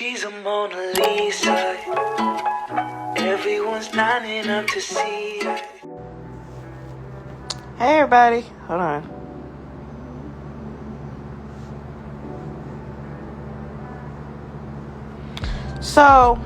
She's a Mona Lisa. Everyone's lining up to see her. Hey everybody, hold on. So,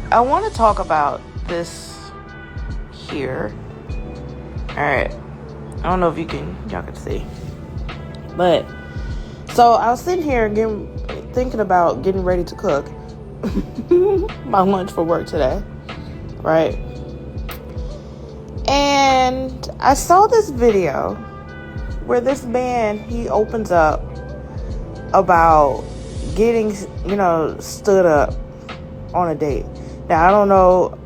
I want to talk about this here. Alright, I don't know if y'all can see. But, so I was sitting here thinking about getting ready to cook my lunch for work today, right? And I saw this video where this man, he opens up about getting, stood up on a date. Now, I don't know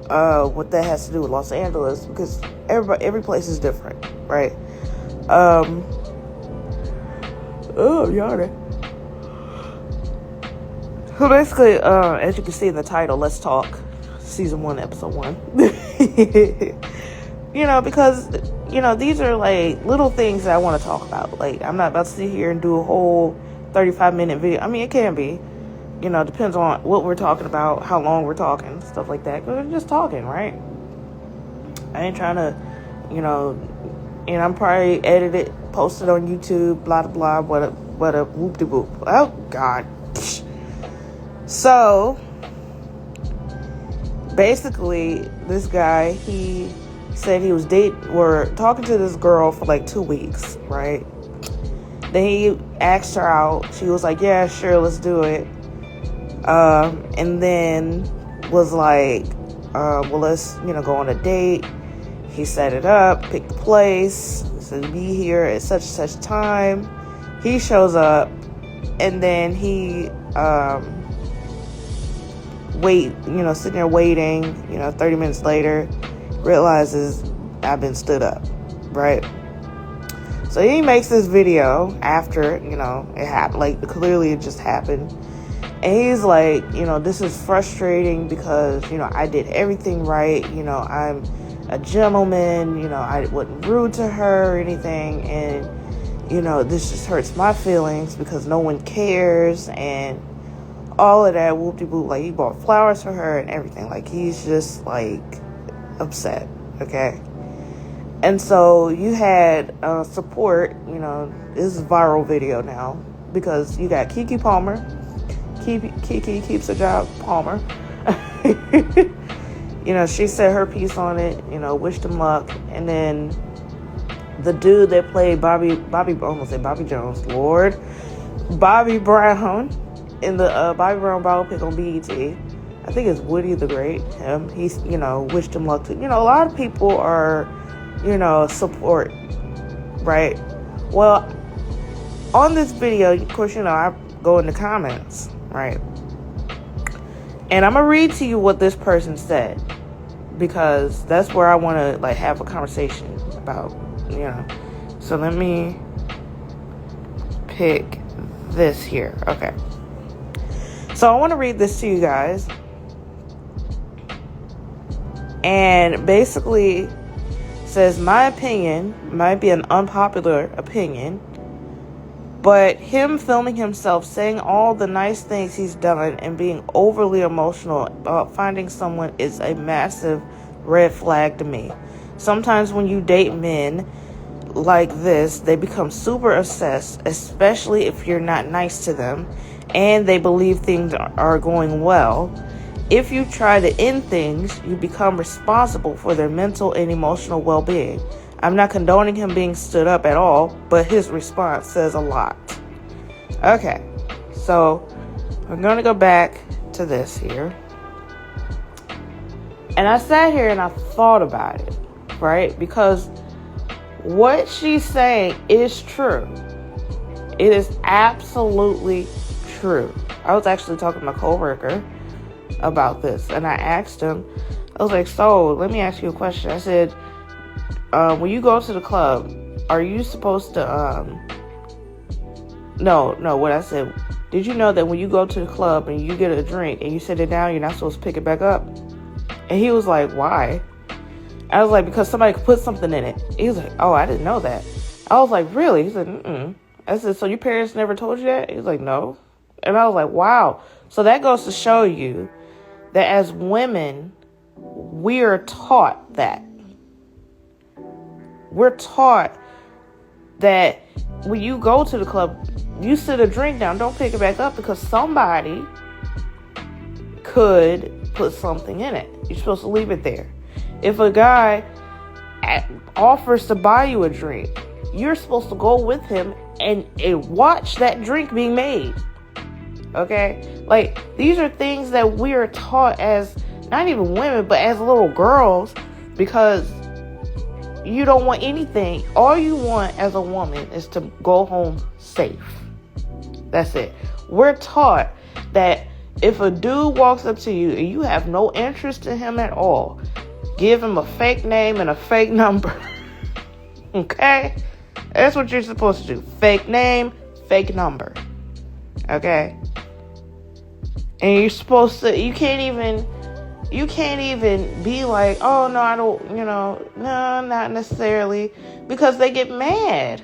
what that has to do with Los Angeles, because every place is different, right? Yawning. So basically, as you can see in the title, Let's Talk, Season 1, Episode 1. Because, these are, like, little things that I want to talk about. Like, I'm not about to sit here and do a whole 35-minute video. I mean, it can be. Depends on what we're talking about, how long we're talking, stuff like that. Because we're just talking, right? I ain't trying to, and I'm probably edited, posted on YouTube, blah, blah, blah, what a whoop-de-whoop. Oh, God. So, basically, this guy, he said he was talking to this girl for like 2 weeks, right? Then he asked her out. She was like, yeah, sure, let's do it. And then was like, well, let's, go on a date. He set it up, picked the place, said be here at such and such time. He shows up, and then he, sitting there waiting, 30 minutes later, realizes I've been stood up, right? So he makes this video after, it happened, like, clearly it just happened. And he's like, this is frustrating because, I did everything right. I'm a gentleman, I wasn't rude to her or anything. And, this just hurts my feelings because no one cares. And all of that whoop-de-whoop, like, he bought flowers for her and everything. Like, he's just, like, upset, okay? And so you had support, this is a viral video now, because you got Keke Palmer. Keke keeps a job, Palmer. She said her piece on it, wished him luck. And then the dude that played Bobby Jones, Lord. Bobby Brown in the Bobby Brown biopic on BET. I think it's Woody the Great. Him. He's, wished him luck too. A lot of people are, support, right? Well, on this video, of course, I go in the comments, right? And I'm going to read to you what this person said, because that's where I want to, like, have a conversation about, So let me pick this here. Okay. So I want to read this to you guys. And basically says, my opinion might be an unpopular opinion, but him filming himself saying all the nice things he's done and being overly emotional about finding someone is a massive red flag to me. Sometimes when you date men like this, they become super obsessed, especially if you're not nice to them and they believe things are going well. If you try to end things, you become responsible for their mental and emotional well-being. I'm not condoning him being stood up at all, but his response says a lot. Okay, so I'm going to go back to this here. And I sat here and I thought about it, right? Because what she's saying is true. It is absolutely true. I was actually talking to my coworker about this, and I asked him, I was like, so let me ask you a question. I said, when you go to the club, are you supposed to, what I said, did you know that when you go to the club and you get a drink and you sit it down, you're not supposed to pick it back up? And he was like, why? I was like, because somebody could put something in it. He was like, oh, I didn't know that. I was like, really? He said, I said, so your parents never told you that? He was like, no. And I was like, wow. So that goes to show you that as women, we are taught that. We're taught that when you go to the club, you sit a drink down, don't pick it back up because somebody could put something in it. You're supposed to leave it there. If a guy offers to buy you a drink, you're supposed to go with him and watch that drink being made. Okay? Like, these are things that we are taught as, not even women, but as little girls, because you don't want anything. All you want as a woman is to go home safe. That's it. We're taught that if a dude walks up to you and you have no interest in him at all, give him a fake name and a fake number. Okay? That's what you're supposed to do. Fake name, fake number. Okay? And you're supposed to, you can't even be like, oh, no, I don't, no, not necessarily. Because they get mad.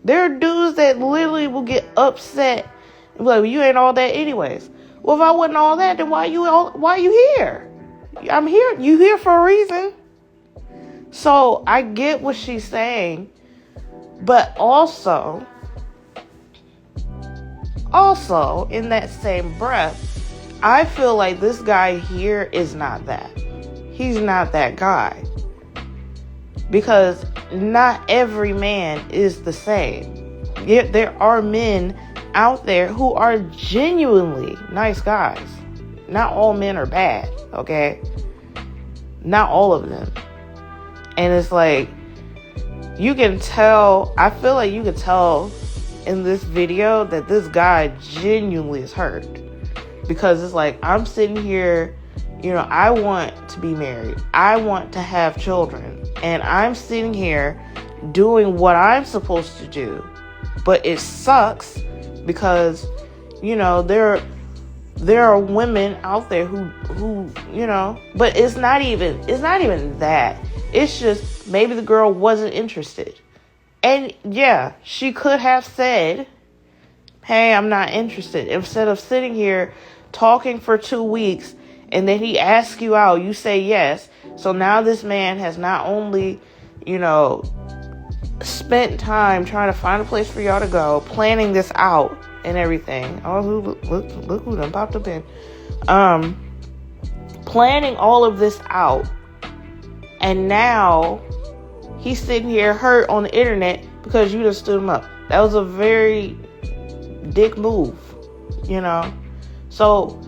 There are dudes that literally will get upset and be like, well, you ain't all that anyways. Well, if I wasn't all that, then why you here? I'm here. You here for a reason. So I get what she's saying. But also, in that same breath, I feel like this guy here is not that. He's not that guy. Because not every man is the same. Yet there are men out there who are genuinely nice guys. Not all men are bad, okay? Not all of them. And it's like, you can tell, I feel like you can tell in this video that this guy genuinely is hurt. Because it's like, I'm sitting here, I want to be married. I want to have children. And I'm sitting here doing what I'm supposed to do. But it sucks because, there are women out there who, but it's not even that. It's just maybe the girl wasn't interested. And yeah, she could have said, hey, I'm not interested. Instead of sitting here talking for 2 weeks and then he asks you out, you say yes. So now this man has not only, spent time trying to find a place for y'all to go, planning this out and everything. Oh, look who done popped up in. Planning all of this out. And now he's sitting here hurt on the internet because you just stood him up. That was a very dick move, So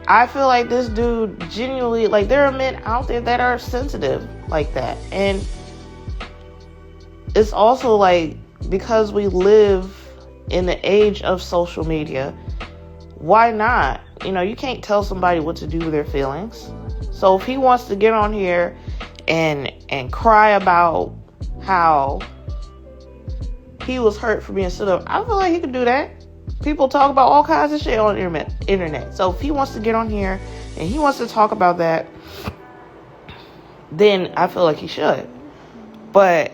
I feel like this dude genuinely, like, there are men out there that are sensitive like that. And it's also like, because we live in the age of social media, why not? You can't tell somebody what to do with their feelings. So if he wants to get on here and cry about how he was hurt for being stood up, I feel like he could do that. People talk about all kinds of shit on the internet. So if he wants to get on here and he wants to talk about that, then I feel like he should. But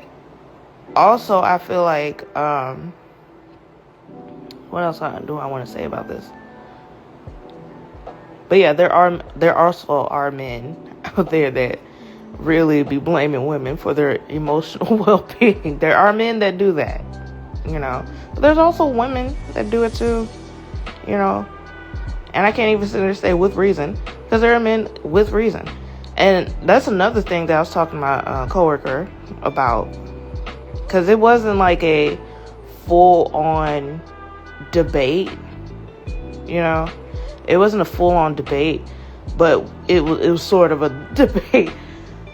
also, I feel like, what else do I want to say about this? But yeah, there also are men out there that really be blaming women for their emotional well-being. There are men that do that, But there's also women that do it too, And I can't even sit there and say with reason, because there are men with reason. And that's another thing that I was talking to my coworker about. Because it wasn't like a full-on debate, It wasn't a full-on debate, but it was sort of a debate,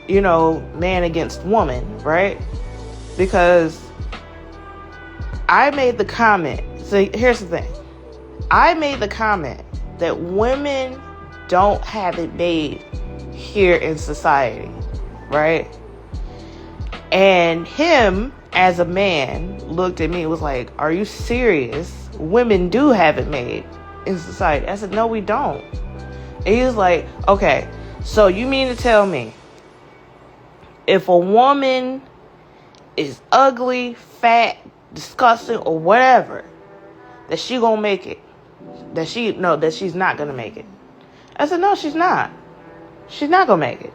man against woman, right? Because I made the comment. So here's the thing. I made the comment that women don't have it made here in society, right? And him, as a man, looked at me and was like, are you serious? Women do have it made in society. I said, no, we don't. And he was like, okay, so you mean to tell me if a woman is ugly, fat, disgusting, or whatever, that she gonna make it? that she's not gonna make it. I said, no, she's not. She's not gonna make it.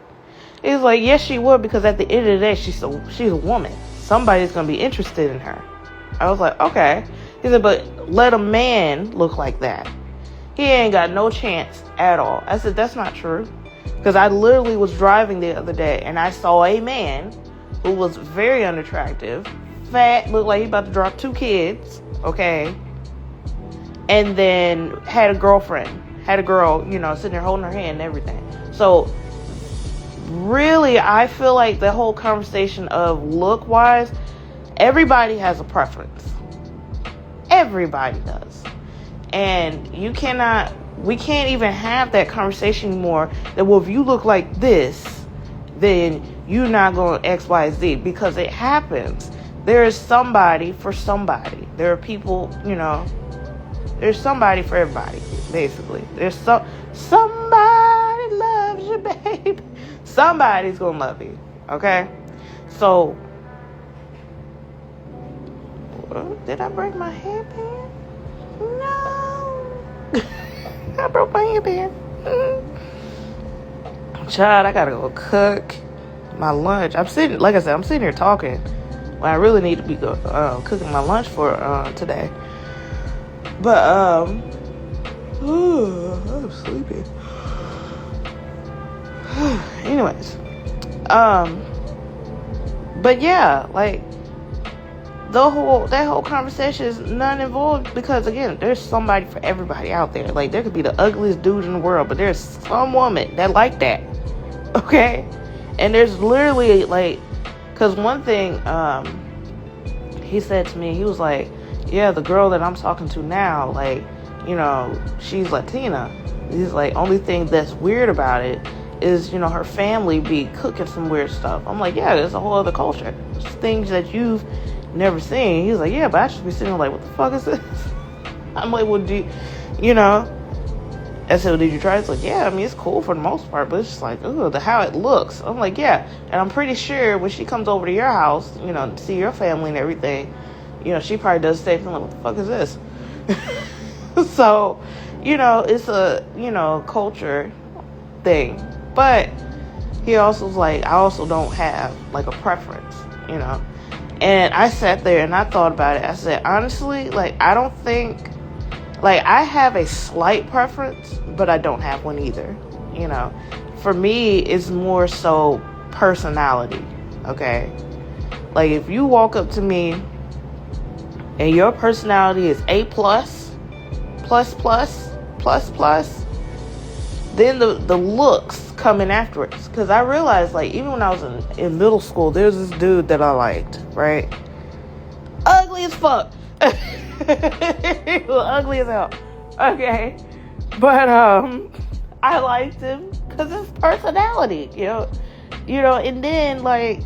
He was like, yes, she would, because at the end of the day, she's a woman. Somebody's gonna be interested in her. I was like, okay. He said, but let a man look like that. He ain't got no chance at all. I said, that's not true. Because I literally was driving the other day and I saw a man who was very unattractive, fat, looked like he about to drop 2 kids, okay? And then had a girlfriend, had a girl, sitting there holding her hand and everything. So really, I feel like the whole conversation of look-wise, everybody has a preference. Everybody does. And we can't even have that conversation anymore that, well, if you look like this, then you're not going X, Y, Z, because it happens. There is somebody for somebody. There are people, there's somebody for everybody, basically. There's somebody loves you, babe. Somebody's going to love you, okay? So, did I break my headband? No. I broke my headband. Child, I gotta go cook my lunch. I'm sitting here talking when I really need to be cooking my lunch for today. But I'm sleepy. Anyways, but yeah, like that whole conversation is none involved, because again, there's somebody for everybody out there. Like, there could be the ugliest dude in the world, but there's some woman that like that, okay? And there's literally, like, because one thing he said to me, he was like, yeah, the girl that I'm talking to now, like, she's Latina. He's like, only thing that's weird about it is, her family be cooking some weird stuff. I'm like, yeah, there's a whole other culture. There's things that you've never seen. He's like, yeah, but I should be sitting there like, what the fuck is this? I'm like, well, I said, well, did you try it? It's like, yeah, I mean, it's cool for the most part, but it's just like, ugh, how it looks. I'm like, yeah. And I'm pretty sure when she comes over to your house, to see your family and everything, she probably does the same thing, like, what the fuck is this? So, it's a, culture thing. But he also was like, I also don't have, like, a preference, And I sat there and I thought about it. I said, honestly, like, I don't think, like, I have a slight preference, but I don't have one either. For me, it's more so personality, okay? Like, if you walk up to me and your personality is A+, plus, then the looks come in afterwards. Because I realized, like, even when I was in middle school, there's this dude that I liked, right? Ugly as fuck. Ugly as hell. Okay. But I liked him because his personality, and then, like,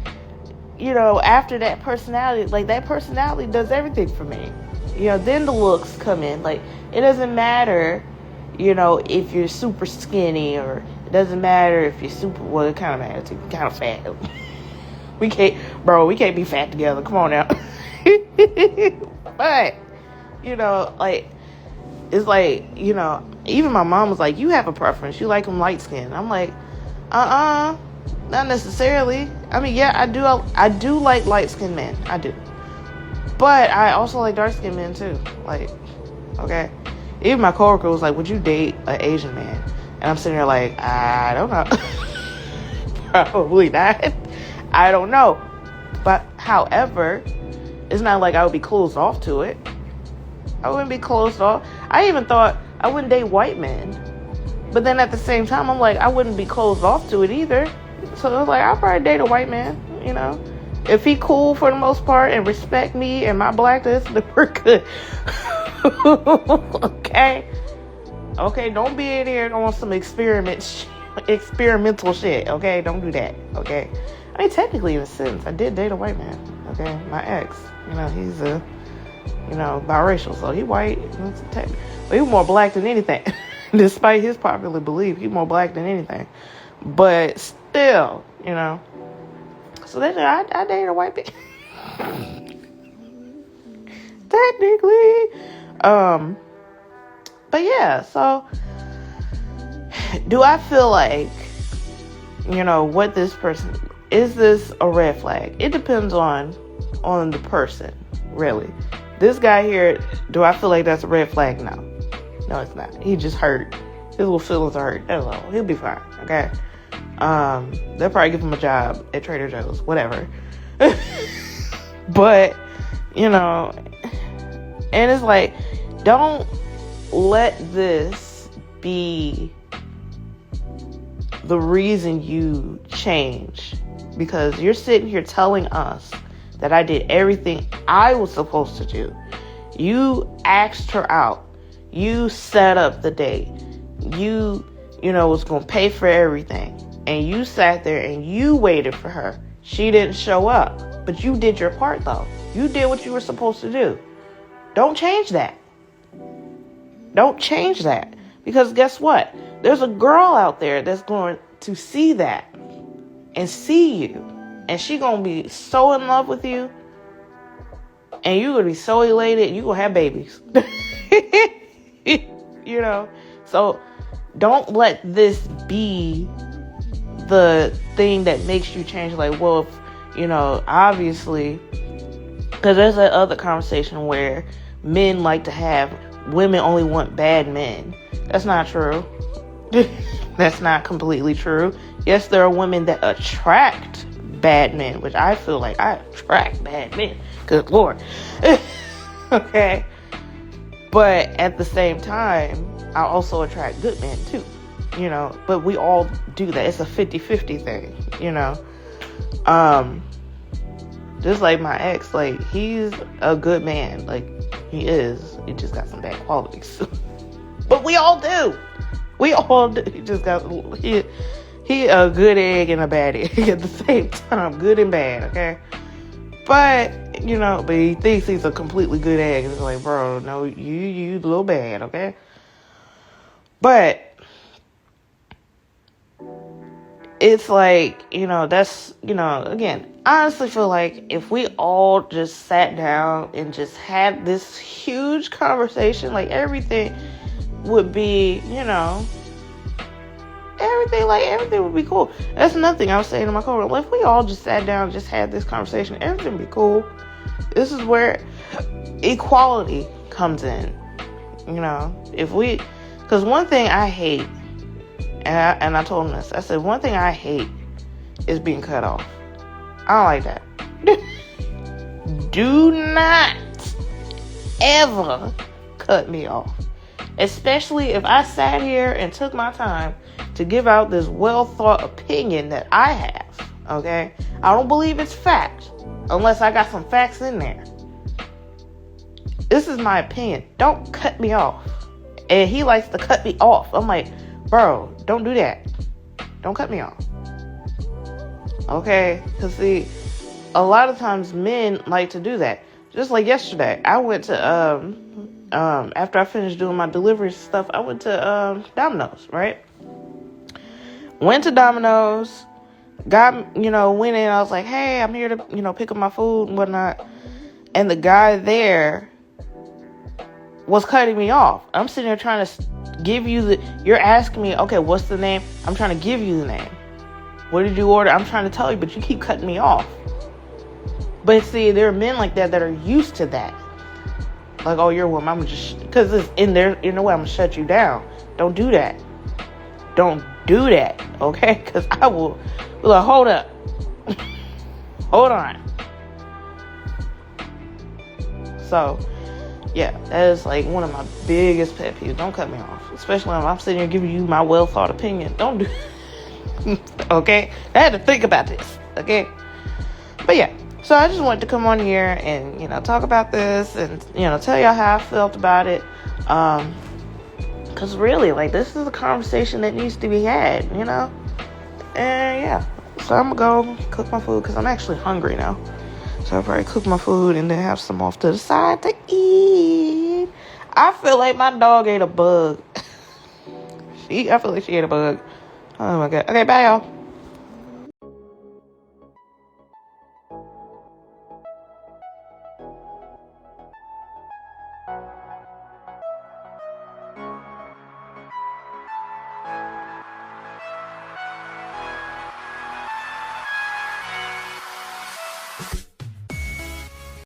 after that personality, like, that personality does everything for me. Then the looks come in. Like, it doesn't matter, if you're super skinny, or it doesn't matter if you're super, well, it kind of matters, you're kind of fat. we can't be fat together. Come on now. But, like, it's like, even my mom was like, you have a preference. You like them light skinned. I'm like, not necessarily. I mean, yeah, I do like light skinned men. I do. But I also like dark skinned men too. Like, okay. Even my coworker was like, would you date an Asian man? And I'm sitting there like, I don't know. Probably not. I don't know. But however, it's not like I would be closed off to it. I wouldn't be closed off. I even thought I wouldn't date white men. But then at the same time, I'm like, I wouldn't be closed off to it either. So I was like, I'll probably date a white man, If he cool for the most part and respect me and my blackness, then we're good. Okay? Okay, don't be in here on some experimental shit, okay? Don't do that, okay? I mean, technically, in a sense, I did date a white man, okay? My ex, he's biracial, so he white. But he was more black than anything. Despite his popular belief, he's more black than anything. But still, So then I dated a white bitch. Technically. But yeah, so do I feel like, what this person, is this a red flag? It depends on the person, really. This guy here, do I feel like that's a red flag? No, it's not. He just hurt. His little feelings are hurt. That's all. He'll be fine. Okay. They'll probably give him a job at Trader Joe's, whatever. But, and it's like, don't let this be the reason you change, because you're sitting here telling us that I did everything I was supposed to do. You asked her out. You set up the date. You was going to pay for everything. And you sat there and you waited for her. She didn't show up. But you did your part, though. You did what you were supposed to do. Don't change that. Don't change that. Because guess what? There's a girl out there that's going to see that and see you. And she going to be so in love with you. And you're going to be so elated. You're going to have babies. So don't let this be the thing that makes you change. Like, well, if, obviously, because there's that other conversation where men like to have, women only want bad men. That's not true. That's not completely true. Yes, there are women that attract bad men, which I feel like I attract bad men. Good Lord. Okay. But at the same time, I also attract good men too. But we all do that. It's a 50-50 thing, just like my ex, like, he's a good man. Like, he is. He just got some bad qualities. But we all do. We all do. He just got, he a good egg and a bad egg at the same time. Good and bad, okay? But, but he thinks he's a completely good egg. It's like, bro, no, you a little bad, okay? But it's like, that's, again, I honestly feel like if we all just sat down and just had this huge conversation, like, everything would be, everything would be cool. That's nothing I was saying to my coworker. Well, if we all just sat down and just had this conversation, everything would be cool. This is where equality comes in. Because one thing I hate, and I told him this, I said, one thing I hate is being cut off. I don't like that. Do not ever cut me off. Especially if I sat here and took my time to give out this well-thought opinion that I have, okay? I don't believe it's fact unless I got some facts in there. This is my opinion. Don't cut me off. And he likes to cut me off. I'm like, bro, don't do that. Don't cut me off. Okay? Because, see, a lot of times men like to do that. Just like yesterday, I went to, after I finished doing my delivery stuff, I went to Domino's, right? Went to Domino's, went in, I was like, hey, I'm here to, pick up my food and whatnot. And the guy there was cutting me off. I'm sitting there trying to give you you're asking me, okay, what's the name? I'm trying to give you the name. What did you order? I'm trying to tell you, but you keep cutting me off. But see, there are men like that are used to that. Like, oh, you're a woman. I'm just, because it's in there, way, I'm going to shut you down. Don't do that. Don't do that, okay? Because I will be like, hold up. Hold on. So, yeah, that is like one of my biggest pet peeves. Don't cut me off. Especially when I'm sitting here giving you my well-thought opinion. Don't do okay? I had to think about this, okay? But yeah. So I just wanted to come on here and, talk about this and, tell y'all how I felt about it. Because really, like, this is a conversation that needs to be had, And yeah. So I'm going to go cook my food because I'm actually hungry now. So I'll probably cook my food and then have some off to the side to eat. I feel like my dog ate a bug. I feel like she ate a bug. Oh my God. Okay, bye y'all.